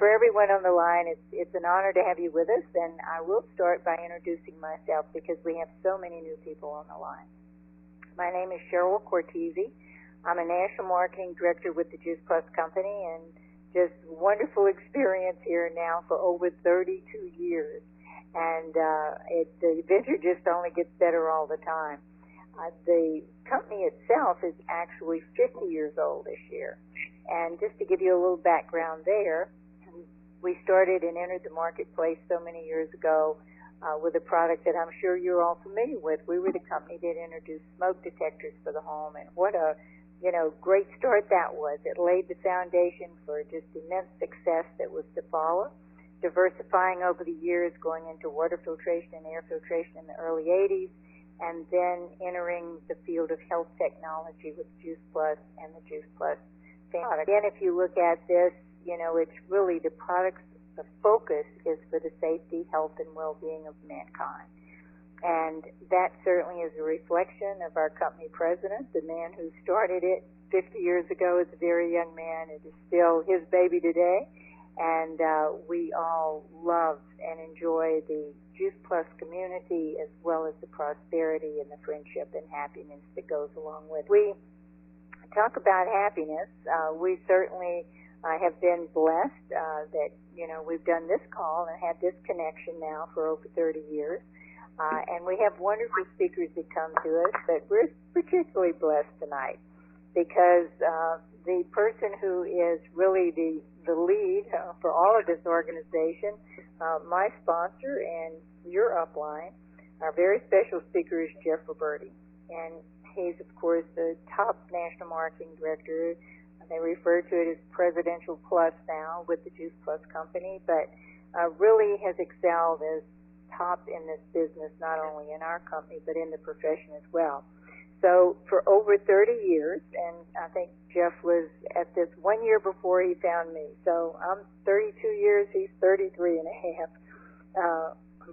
for everyone on the line, it's an honor to have you with us, and I will start by introducing myself because we have so many new people on the line. My name is Cheryl Cortese. I'm a National Marketing Director with the Juice Plus Company, and just wonderful experience here now for over 32 years. And the adventure just only gets better all the time. The company itself is actually 50 years old this year. And just to give you a little background there, we started and entered the marketplace so many years ago with a product that I'm sure you're all familiar with. We were the company that introduced smoke detectors for the home, and what a great start that was. It laid the foundation for just immense success that was to follow, diversifying over the years, going into water filtration and air filtration in the early 80s, and then entering the field of health technology with Juice Plus and the Juice Plus family. Again, if you look at this, it's really the product's the focus is for the safety, health, and well-being of mankind. And that certainly is a reflection of our company president, the man who started it 50 years ago as a very young man. It is still his baby today. And we all love and enjoy the Juice Plus community as well as the prosperity and the friendship and happiness that goes along with it. We talk about happiness. We certainly have been blessed that, we've done this call and had this connection now for over 30 years. And we have wonderful speakers that come to us, but we're particularly blessed tonight because the person who is really the lead for all of this organization, my sponsor and your upline, our very special speaker is Jeff Roberti. And he's, of course, the top national marketing director. They refer to it as Presidential Plus now with the Juice Plus Company, but really has excelled as top in this business, not only in our company, but in the profession as well. So for over 30 years, and I think Jeff was at this 1 year before he found me. So I'm 32 years, he's 33 and a half.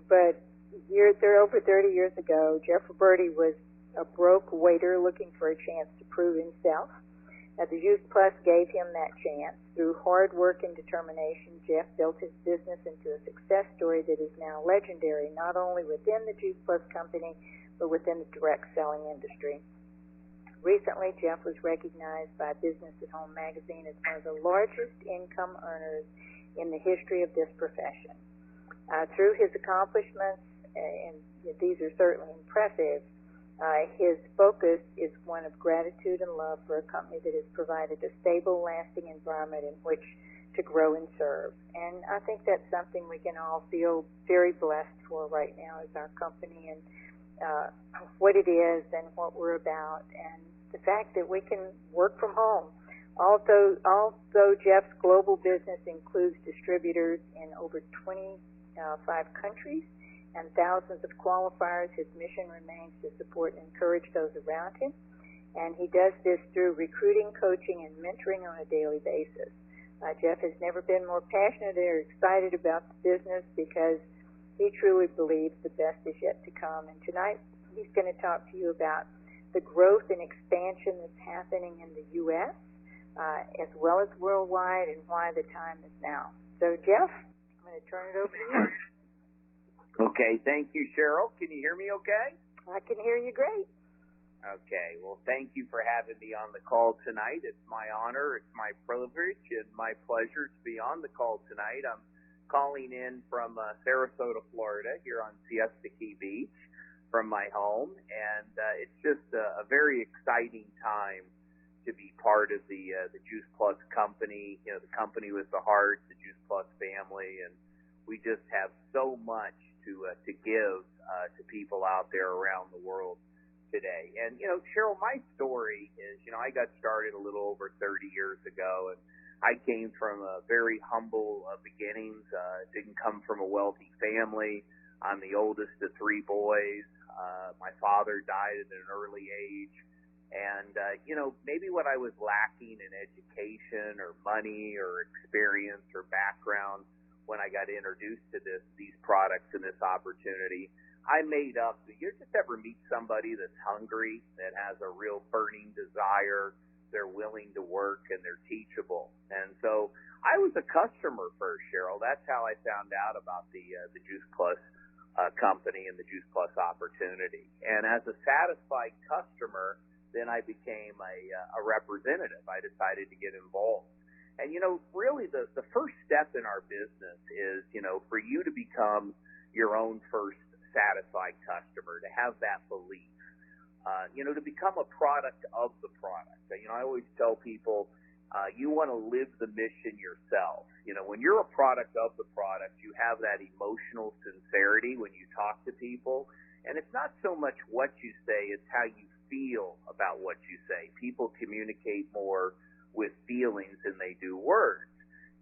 But over 30 years ago, Jeff Roberti was a broke waiter looking for a chance to prove himself. The Juice Plus gave him that chance. Through hard work and determination, Jeff built his business into a success story that is now legendary, not only within the Juice Plus Company, but within the direct selling industry. Recently, Jeff was recognized by Business at Home magazine as one of the largest income earners in the history of this profession. Through his accomplishments, and these are certainly impressive, his focus is one of gratitude and love for a company that has provided a stable, lasting environment in which to grow and serve. And I think that's something we can all feel very blessed for right now as our company and what it is and what we're about, and the fact that we can work from home. Although Jeff's global business includes distributors in over 25 countries, and thousands of qualifiers, his mission remains to support and encourage those around him. And he does this through recruiting, coaching, and mentoring on a daily basis. Jeff has never been more passionate or excited about the business because he truly believes the best is yet to come. And tonight he's going to talk to you about the growth and expansion that's happening in the U.S. As well as worldwide and why the time is now. So, Jeff, I'm going to turn it over to you. Okay, thank you, Cheryl. Can you hear me okay? I can hear you great. Okay, well, thank you for having me on the call tonight. It's my honor, it's my privilege, and my pleasure to be on the call tonight. I'm calling in from Sarasota, Florida, here on Siesta Key Beach from my home, and it's just a very exciting time to be part of the Juice Plus company, the company with the heart, the Juice Plus family, and we just have so much to give to people out there around the world today. And, Cheryl, my story is, I got started a little over 30 years ago, and I came from a very humble beginnings, didn't come from a wealthy family. I'm the oldest of three boys. My father died at an early age. And, maybe what I was lacking in education or money or experience or background when I got introduced to these products and this opportunity, I made up. You just ever meet somebody that's hungry, that has a real burning desire they're willing to work, and they're teachable. And so I was a customer first, Cheryl. That's how I found out about the Juice Plus company and the Juice Plus opportunity. And as a satisfied customer, then I became a representative. I decided to get involved. And, really the first step in our business is, for you to become your own first satisfied customer, to have that belief, to become a product of the product. I always tell people, you want to live the mission yourself. When you're a product of the product, you have that emotional sincerity when you talk to people. And it's not so much what you say, it's how you feel about what you say. People communicate more with feelings than they do words.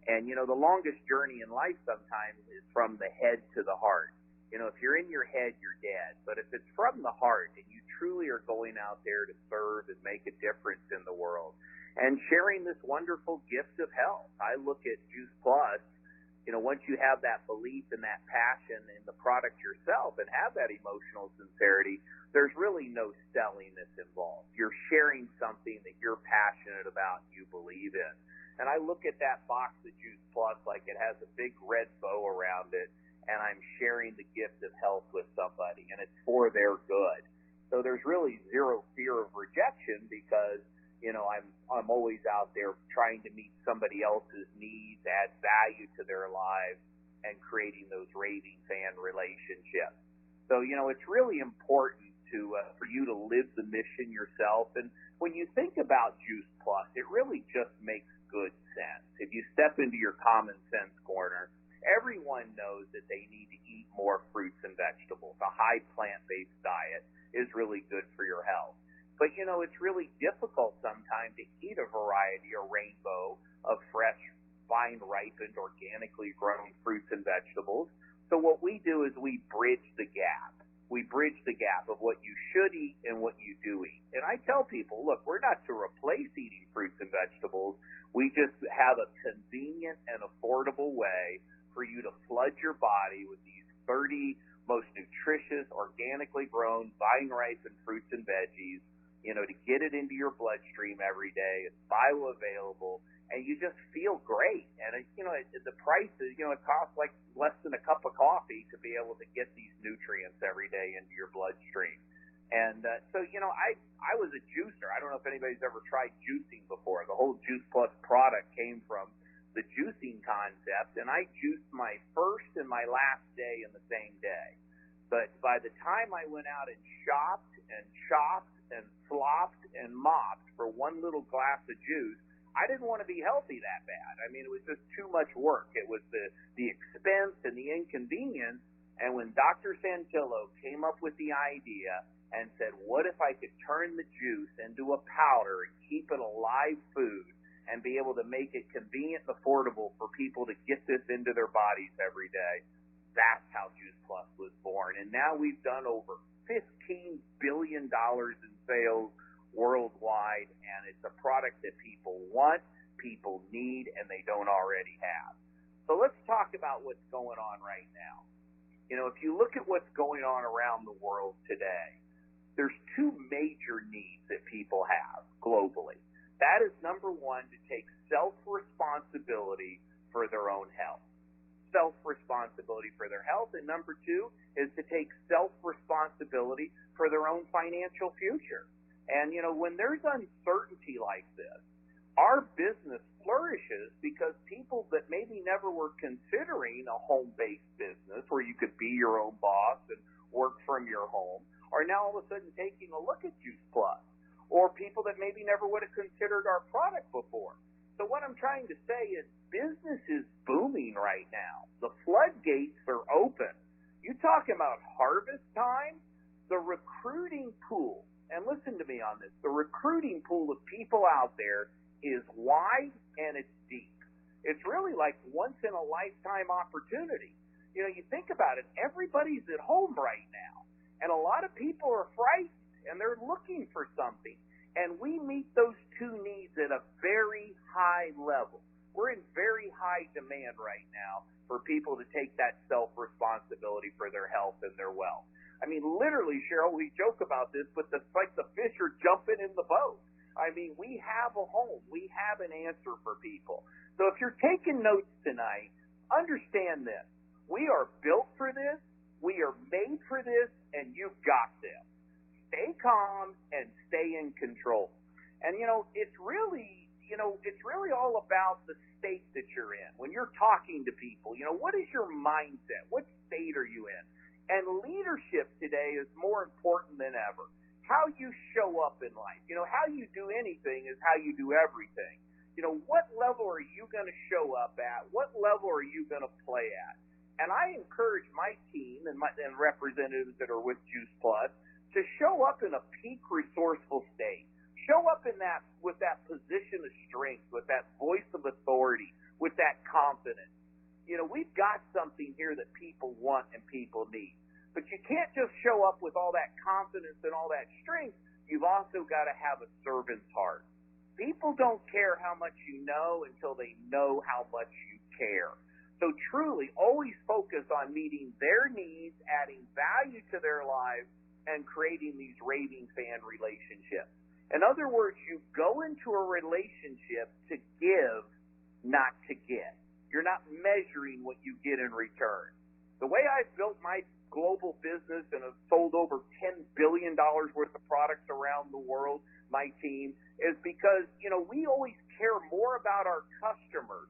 And, the longest journey in life sometimes is from the head to the heart. If you're in your head, you're dead. But if it's from the heart and you truly are going out there to serve and make a difference in the world and sharing this wonderful gift of health, I look at Juice Plus, once you have that belief and that passion in the product yourself and have that emotional sincerity, there's really no selling that's involved. You're sharing something that you're passionate about and you believe in. And I look at that box of Juice Plus like it has a big red bow around it, and I'm sharing the gift of health with somebody, and it's for their good. So there's really zero fear of rejection because, I'm always out there trying to meet somebody else's needs, add value to their lives, and creating those raving fan relationships. So, it's really important for you to live the mission yourself. And when you think about Juice Plus, it really just makes good sense. If you step into your common sense corner, everyone knows that they need to eat more fruits and vegetables. A high plant-based diet is really good for your health. But, it's really difficult sometimes to eat a variety or rainbow of fresh, vine-ripened, organically grown fruits and vegetables. So what we do is we bridge the gap. We bridge the gap of what you should eat and what you do eat. And I tell people, look, we're not to replace eating fruits and vegetables. We just have a convenient and affordable way for you to flood your body with these 30 most nutritious, organically grown, vine-ripened fruits and veggies, to get it into your bloodstream every day. It's bioavailable, and you just feel great. And, the price is, it costs like less than a cup of coffee to be able to get these nutrients every day into your bloodstream. And so, I was a juicer. I don't know if anybody's ever tried juicing before. The whole Juice Plus product came from the juicing concept, and I juiced my first and my last day in the same day. But by the time I went out and shopped and chopped and slopped and mopped for one little glass of juice, I didn't want to be healthy that bad. I mean, it was just too much work. It was the expense and the inconvenience. And when Dr. Santillo came up with the idea and said, what if I could turn the juice into a powder and keep it a live food and be able to make it convenient and affordable for people to get this into their bodies every day, that's how Juice Plus was born. And now we've done over $15 billion in sales worldwide, and it's a product that people want, people need, and they don't already have. So let's talk about what's going on right now. If you look at what's going on around the world today, there's two major needs that people have globally. That is, number one, to take self-responsibility for their own health. Self-responsibility for their health. And number two is to take self-responsibility for their own financial future. And, when there's uncertainty like this, our business flourishes because people that maybe never were considering a home-based business where you could be your own boss and work from your home are now all of a sudden taking a look at Juice Plus. Or people that maybe never would have considered our product before. So what I'm trying to say is business is booming right now. The floodgates are open. You talking about harvest time? The recruiting pool, and listen to me on this, the recruiting pool of people out there is wide and it's deep. It's really like once in a lifetime opportunity. You think about it, everybody's at home right now, and a lot of people are frightened and they're looking for something. And we meet those two needs at a very high level. We're in very high demand right now for people to take that self-responsibility for their health and their wealth. I mean, literally, Cheryl, we joke about this, but it's like the fish are jumping in the boat. I mean, we have a home. We have an answer for people. So if you're taking notes tonight, understand this. We are built for this. We are made for this, and you've got this. Stay calm and stay in control. And, it's really all about the state that you're in. When you're talking to people, what is your mindset? What state are you in? And leadership today is more important than ever. How you show up in life. How you do anything is how you do everything. What level are you going to show up at? What level are you going to play at? And I encourage my team and representatives that are with Juice Plus to show up in a peak resourceful state. Show up with that position of strength, with that voice of authority, with that confidence. We've got something here that people want and people need. But you can't just show up with all that confidence and all that strength. You've also got to have a servant's heart. People don't care how much you know until they know how much you care. So truly, always focus on meeting their needs, adding value to their lives, and creating these raving fan relationships. In other words, you go into a relationship to give, not to get. You're not measuring what you get in return. The way I've built my global business and have sold over $10 billion worth of products around the world, my team, is because, we always care more about our customers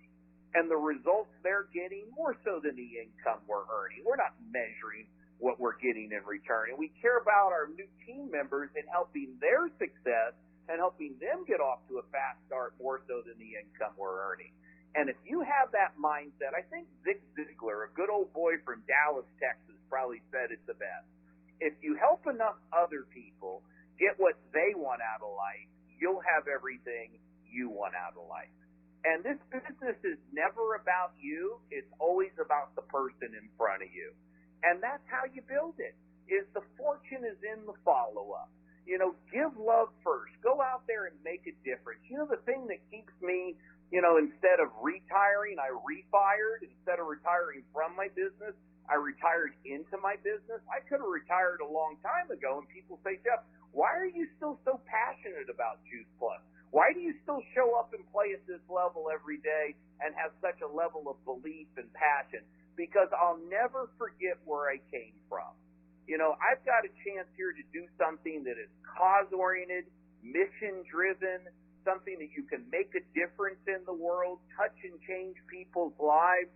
and the results they're getting more so than the income we're earning. We're not measuring what we're getting in return. And we care about our new team members and helping their success and helping them get off to a fast start more so than the income we're earning. And if you have that mindset, I think Zig Ziglar, a good old boy from Dallas, Texas, probably said it the best. If you help enough other people get what they want out of life, you'll have everything you want out of life. And this business is never about you. It's always about the person in front of you. And that's how you build it, is the fortune is in the follow-up. Give love first. Go out there and make a difference. The thing that keeps me, instead of retiring, I refired. Instead of retiring from my business, I retired into my business. I could have retired a long time ago, and people say, Jeff, why are you still so passionate about Juice Plus? Why do you still show up and play at this level every day and have such a level of belief and passion? Because I'll never forget where I came from. I've got a chance here to do something that is cause-oriented, mission-driven, something that you can make a difference in the world, touch and change people's lives,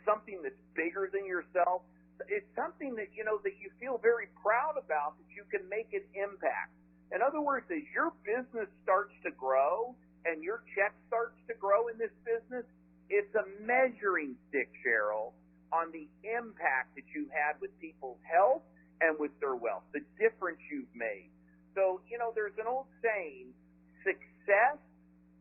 something that's bigger than yourself. It's something that, that you feel very proud about, that you can make an impact. In other words, as your business starts to grow and your check starts to grow in this business, it's a measuring stick, Cheryl, on the impact that you've had with people's health and with their wealth, the difference you've made. So, there's an old saying, success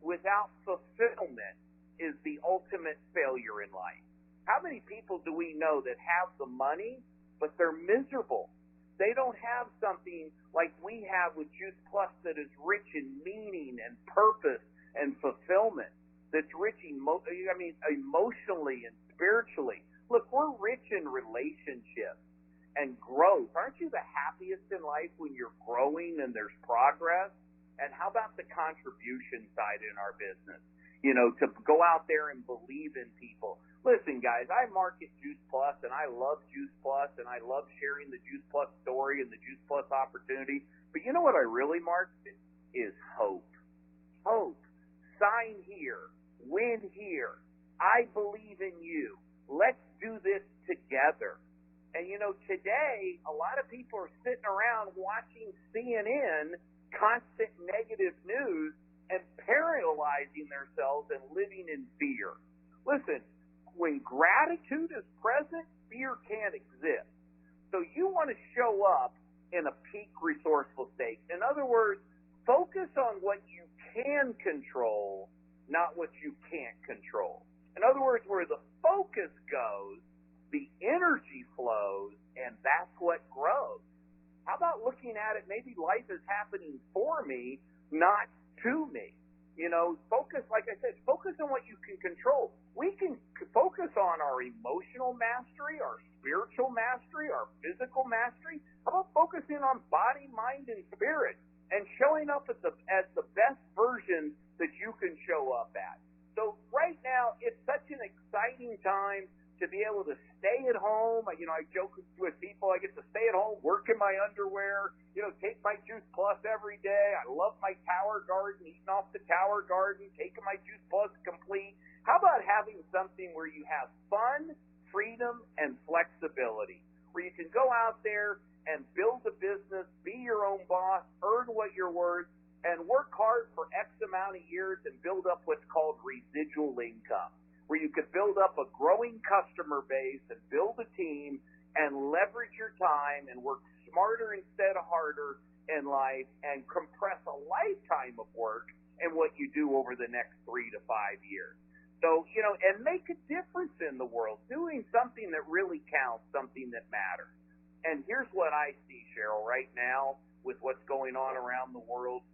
without fulfillment is the ultimate failure in life. How many people do we know that have the money, but they're miserable? They don't have something like we have with Juice Plus that is rich in meaning and purpose and fulfillment, that's rich emotionally and spiritually. Look, we're rich in relationships and growth. Aren't you the happiest in life when you're growing and there's progress? And how about the contribution side in our business? To go out there and believe in people. Listen, guys, I market Juice Plus, and I love Juice Plus, and I love sharing the Juice Plus story and the Juice Plus opportunity. But you know what I really market is hope. Hope. Sign here. Win here. I believe in you. Let's do this together. And, today, a lot of people are sitting around watching CNN, constant negative news, and paralyzing themselves and living in fear. Listen, when gratitude is present, fear can't exist. So you want to show up in a peak resourceful state. In other words, focus on what you can control, not what you can't control. In other words, where the focus goes, the energy flows, and that's what grows. How about looking at it, maybe life is happening for me, not to me. Focus, like I said, focus on what you can control. We can focus on our emotional mastery, our spiritual mastery, our physical mastery. How about focusing on body, mind, and spirit? and showing up as the best version that you can show up at. So right now, it's such an exciting time to be able to stay at home. You know, I joke with people, I get to stay at home, work in my underwear, you know, take my Juice Plus every day. I love my Tower Garden, eating off the Tower Garden, taking my Juice Plus Complete. How about having something where you have fun, freedom, and flexibility, where you can go out there and build a business, be your own boss, earn what you're worth, and work hard for X amount of years and build up what's called residual income, where you could build up a growing customer base and build a team and leverage your time and work smarter instead of harder in life and compress a lifetime of work in what you do over the next 3 to 5 years. So, you know, and make a difference in the world, doing something that really counts, something that matters. And here's what I see, Cheryl, right now with what's going on around the world.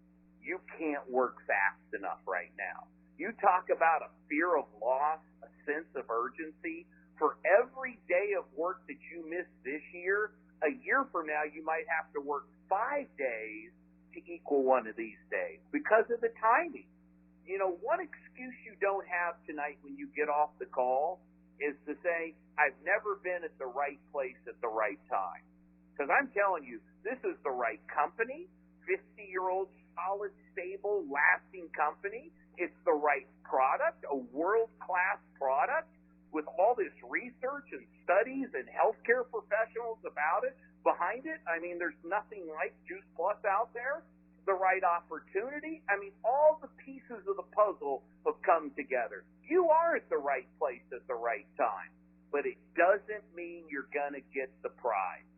You can't work fast enough right now. You talk about a fear of loss, a sense of urgency. For every day of work that you miss this year, a year from now you might have to work 5 days to equal one of these days because of the timing. You know, one excuse you don't have tonight when you get off the call is to say, I've never been at the right place at the right time. Because I'm telling you, this is the right company, 50-year-old solid, stable, lasting company. It's the right product, a world-class product with all this research and studies and healthcare professionals about it, behind it. I mean, there's nothing like Juice Plus out there. The right opportunity. I mean, all the pieces of the puzzle have come together. You are at the right place at the right time, but it doesn't mean you're going to get the prize.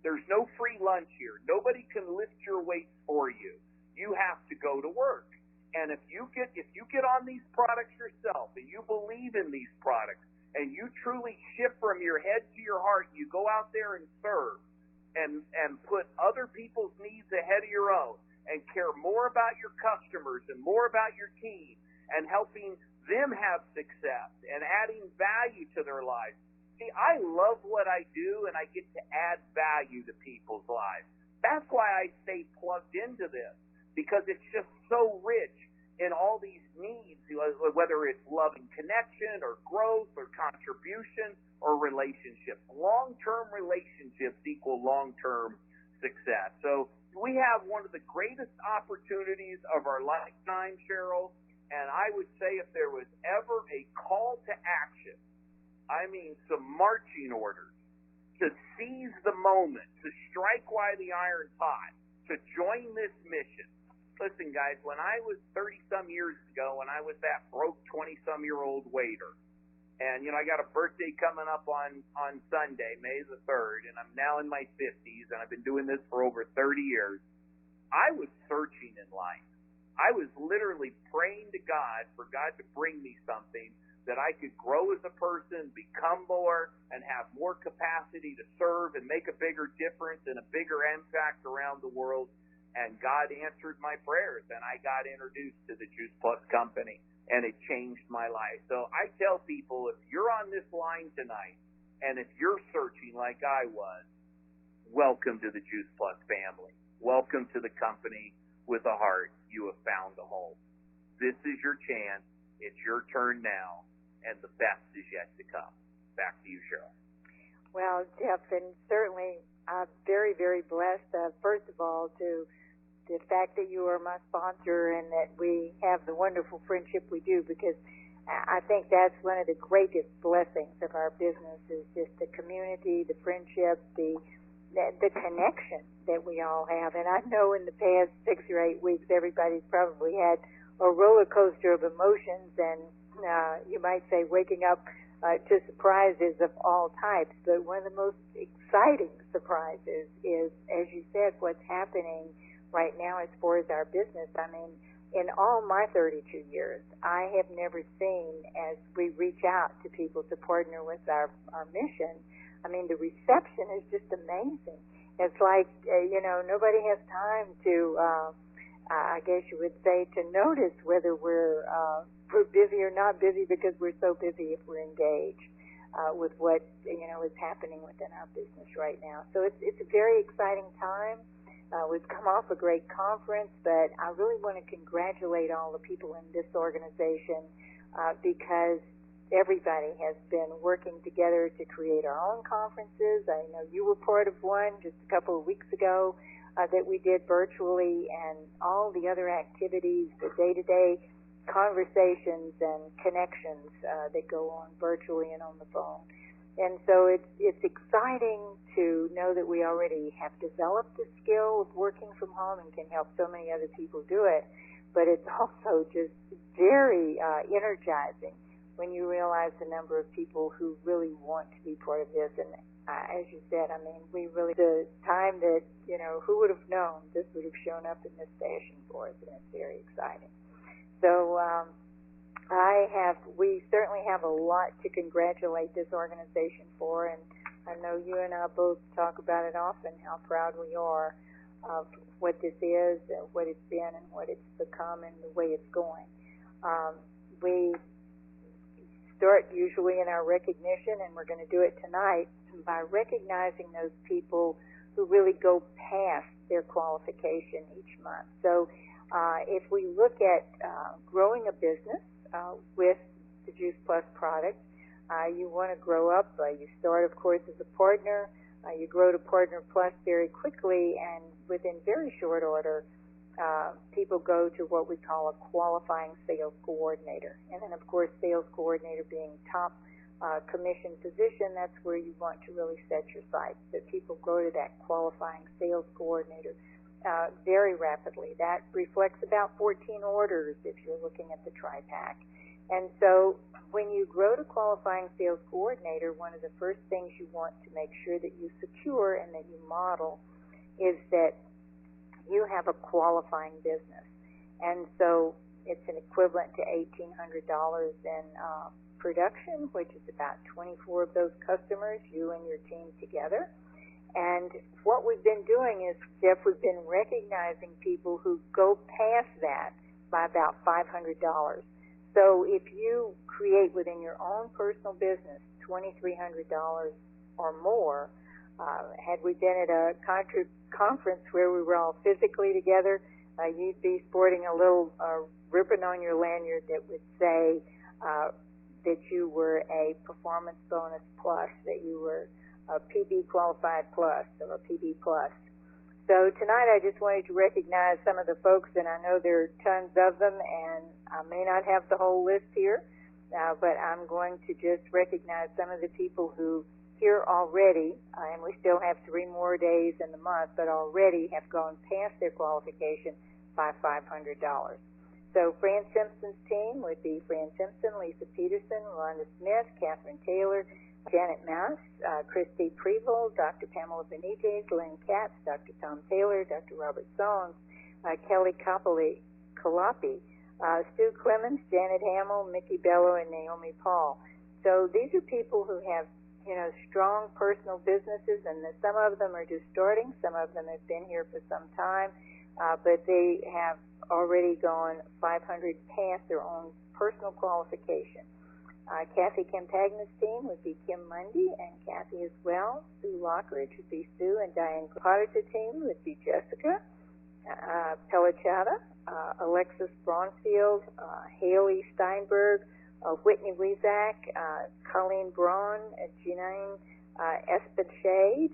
There's no free lunch here. Nobody can lift your weights for you. You have to go to work. And if you get on these products yourself and you believe in these products and you truly shift from your head to your heart, you go out there and serve and put other people's needs ahead of your own and care more about your customers and more about your team and helping them have success and adding value to their lives. See, I love what I do and I get to add value to people's lives. That's why I stay plugged into this, because it's just so rich in all these needs, whether it's love and connection or growth or contribution or relationships. Long-term relationships equal long-term success. So we have one of the greatest opportunities of our lifetime, Cheryl, and I would say if there was ever a call to action, I mean some marching orders, to seize the moment, to strike while the iron's hot, to join this mission. Listen, guys, when I was 30-some years ago, when I was that broke 20-some-year-old waiter, and, you know, I got a birthday coming up on Sunday, May the 3rd, and I'm now in my 50s, and I've been doing this for over 30 years, I was searching in life. I was literally praying to God for God to bring me something that I could grow as a person, become more, and have more capacity to serve and make a bigger difference and a bigger impact around the world. And God answered my prayers, and I got introduced to the Juice Plus company, and it changed my life. So I tell people, if you're on this line tonight, and if you're searching like I was, welcome to the Juice Plus family. Welcome to the company with a heart. You have found a home. This is your chance. It's your turn now, and the best is yet to come. Back to you, Cheryl. Well, Jeff, and certainly I'm very, very blessed, first of all, to the fact that you are my sponsor and that we have the wonderful friendship we do, because I think that's one of the greatest blessings of our business is just the community, the friendship, the connection that we all have. And I know in the past 6 or 8 weeks, everybody's probably had a roller coaster of emotions, and you might say waking up to surprises of all types. But one of the most exciting surprises is, as you said, what's happening right now as far as our business. I mean, in all my 32 years, I have never seen, as we reach out to people to partner with our mission, I mean, the reception is just amazing. It's like, nobody has time to, I guess you would say, to notice whether we're busy or not busy, because we're so busy if we're engaged with what, is happening within our business right now. So it's a very exciting time. We've come off a great conference, but I really want to congratulate all the people in this organization because everybody has been working together to create our own conferences. I know you were part of one just a couple of weeks ago that we did virtually, and all the other activities, the day-to-day conversations and connections that go on virtually and on the phone. And so it's exciting to know that we already have developed the skill of working from home and can help so many other people do it. But it's also just very energizing when you realize the number of people who really want to be part of this. And as you said, I mean, the time that, who would have known this would have shown up in this fashion for us, and it's very exciting. So we certainly have a lot to congratulate this organization for, and I know you and I both talk about it often, how proud we are of what this is, what it's been, and what it's become, and the way it's going. We start usually in our recognition, and we're going to do it tonight, by recognizing those people who really go past their qualification each month. So if we look at growing a business with the Juice Plus product, you want to grow up. You start, of course, as a partner. You grow to Partner Plus very quickly, and within very short order, people go to what we call a qualifying sales coordinator. And then, of course, sales coordinator being top commission position, that's where you want to really set your sights, that people go to that qualifying sales coordinator very rapidly. That reflects about 14 orders if you're looking at the tri-pack. And so when you grow to qualifying sales coordinator, one of the first things you want to make sure that you secure and that you model is that you have a qualifying business. And so it's an equivalent to $1,800 in production, which is about 24 of those customers, you and your team together. And what we've been doing is, Jeff, we've been recognizing people who go past that by about $500. So if you create within your own personal business $2,300 or more, had we been at a conference where we were all physically together, you'd be sporting a little ribbon on your lanyard that would say that you were a performance bonus plus, that you were a PB qualified plus or a PB plus. So tonight I just wanted to recognize some of the folks, and I know there are tons of them, and I may not have the whole list here, but I'm going to just recognize some of the people who here already, and we still have 3 more days in the month, but already have gone past their qualification by $500. So Fran Simpson's team would be Fran Simpson, Lisa Peterson, Rhonda Smith, Catherine Taylor, Janet Mouse, Christy Prevost, Dr. Pamela Benitez, Lynn Katz, Dr. Tom Taylor, Dr. Robert Sones, Kelly Calapi, Stu Clemens, Janet Hamill, Mickey Bello, and Naomi Paul. So these are people who have, strong personal businesses, and some of them are just starting. Some of them have been here for some time, but they have already gone 500 past their own personal qualification. Kathy Campagna's team would be Kim Mundy and Kathy as well. Sue Lockridge would be Sue, and Diane Potter's team would be Jessica Pelachata, Alexis Bronfield, Haley Steinberg, Whitney Weizak, Colleen Braun, Janine Espenshade,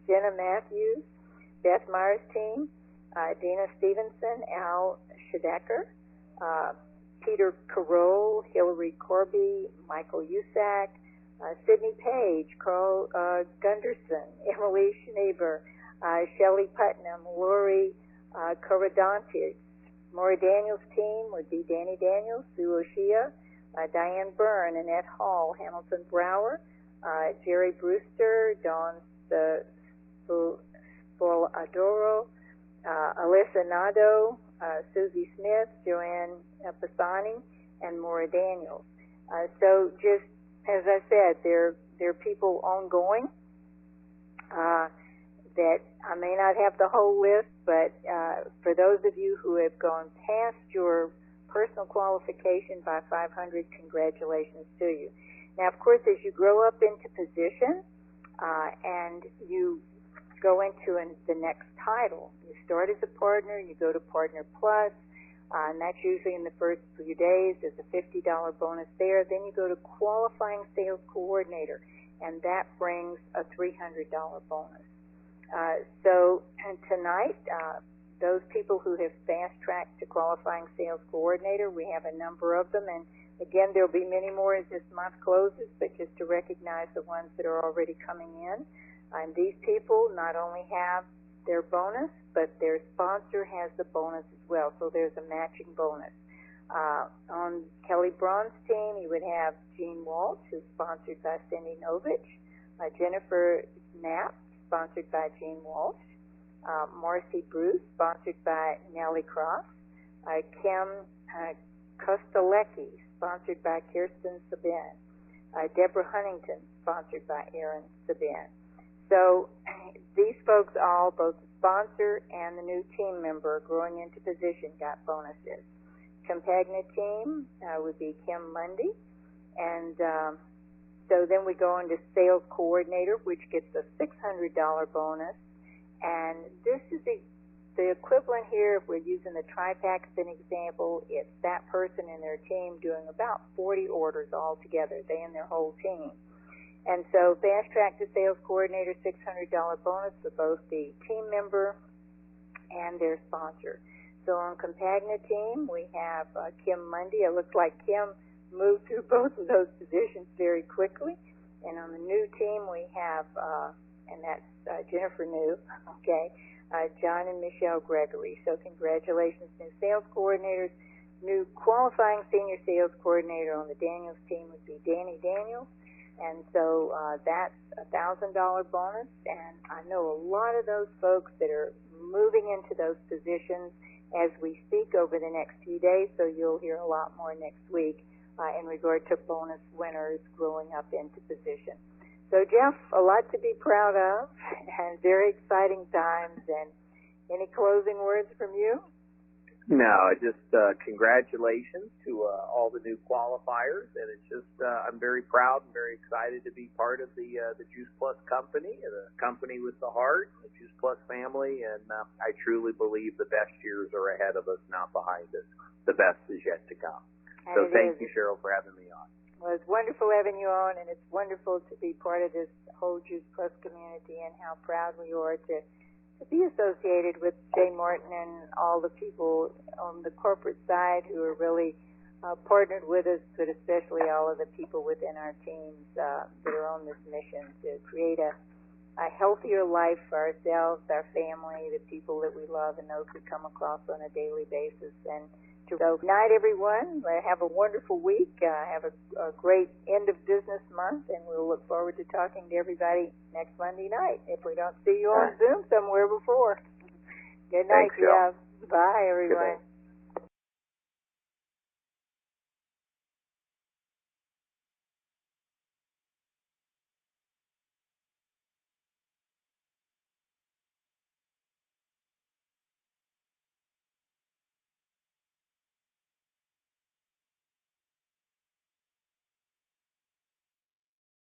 Jenna Matthews, Beth Meyer's team, Dina Stevenson, Al Shadecker, Peter Carroll, Hillary Corby, Michael Usack, Sydney Page, Carl Gunderson, Emily Schneeber, Shelley Putnam, Lori Coradontis. Maura Daniels' team would be Danny Daniels, Sue Oshia, Diane Byrne, Annette Hall, Hamilton Brower, Jerry Brewster, Dawn Spoladoro, Alyssa Nadeau, Susie Smith, Joanne Pisani, and Maura Daniels. So just, as I said, there are people ongoing that I may not have the whole list, but for those of you who have gone past your personal qualification by 500, congratulations to you. Now, of course, as you grow up into position and you go into the next title. You start as a partner, you go to Partner Plus, and that's usually in the first few days. There's a $50 bonus there. Then you go to Qualifying Sales Coordinator, and that brings a $300 bonus. So tonight, those people who have fast-tracked to Qualifying Sales Coordinator, we have a number of them, and again, there'll be many more as this month closes, but just to recognize the ones that are already coming in. And these people not only have their bonus, but their sponsor has the bonus as well, so there's a matching bonus. On Kelly Braun's team, you would have Jean Walsh, who's sponsored by Cindy Novich, Jennifer Knapp, sponsored by Jean Walsh, Marcy Bruce, sponsored by Nellie Cross, Kim Kostalecki, sponsored by Kirsten Sabin, Deborah Huntington, sponsored by Erin Sabin. So these folks all, both the sponsor and the new team member growing into position, got bonuses. Compagna team would be Kim Mundy, and so then we go into Sales Coordinator, which gets a $600 bonus, and this is the equivalent here. If we're using the TriPack as an example, it's that person and their team doing about 40 orders all together, they and their whole team. And so Fast Track to Sales Coordinator, $600 bonus for both the team member and their sponsor. So on Compagna team, we have Kim Mundy. It looks like Kim moved through both of those positions very quickly. And on the new team, we have, and that's Jennifer New, okay, John and Michelle Gregory. So congratulations, new sales coordinators. New qualifying senior sales coordinator on the Daniels team would be Danny Daniels. And so that's a $1,000 bonus, and I know a lot of those folks that are moving into those positions as we speak over the next few days, so you'll hear a lot more next week in regard to bonus winners growing up into position. So, Jeff, a lot to be proud of, and very exciting times, and any closing words from you? No, just congratulations to all the new qualifiers, and it's just I'm very proud and very excited to be part of the Juice Plus company, the company with the heart, the Juice Plus family, and I truly believe the best years are ahead of us, not behind us. The best is yet to come. And so thank you, Cheryl, for having me on. Well, it's wonderful having you on, and it's wonderful to be part of this whole Juice Plus community, and how proud we are to be associated with Jane Martin and all the people on the corporate side who are really partnered with us, but especially all of the people within our teams that are on this mission to create a healthier life for ourselves, our family, the people that we love, and those we come across on a daily basis. And so, good night, everyone. Have a wonderful week. Have a great end of business month, and we'll look forward to talking to everybody next Monday night, if we don't see you on Zoom somewhere before. Good night, Jeff. Bye, everyone.